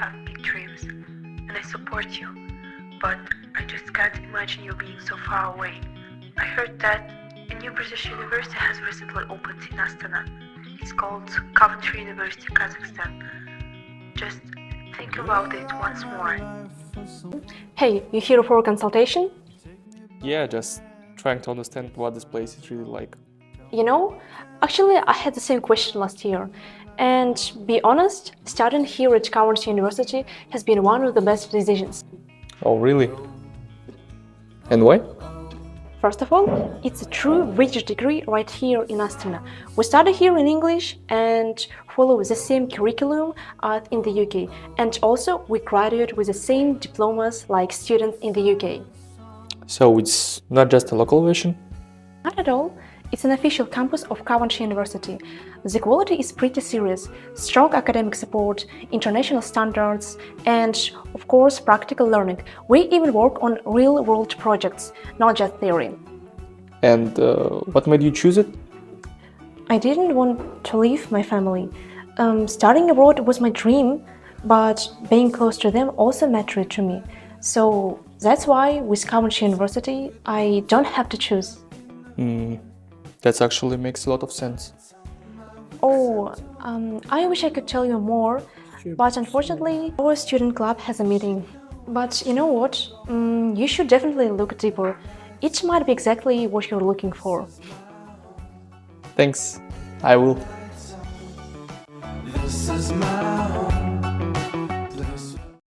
have big dreams, and I support you, but I just can't imagine you being so far away. I heard that a new British university has recently opened in Astana. It's called Coventry University Kazakhstan. Just think about it once more. Hey, you here for a consultation? Yeah, just trying to understand what this place is really like. You know, actually I had the same question last year. And to be honest, studying here at Coventry University has been one of the best decisions. Oh, really? And why? First of all, it's a true British degree right here in Astana. We study here in English and follow the same curriculum as in the UK. And also, we graduate with the same diplomas like students in the UK. So it's not just a local version? Not at all. It's an official campus of Coventry University. The quality is pretty serious. Strong academic support, international standards, and of course practical learning. We even work on real-world projects, not just theory. And what made you choose it? I didn't want to leave my family. Studying abroad was my dream, but being close to them also mattered to me. So that's why with Coventry University, I don't have to choose. That actually makes a lot of sense. Oh, I wish I could tell you more, but unfortunately, our student club has a meeting. But you know what? You should definitely look deeper. It might be exactly what you're looking for. Thanks, I will. This is my home.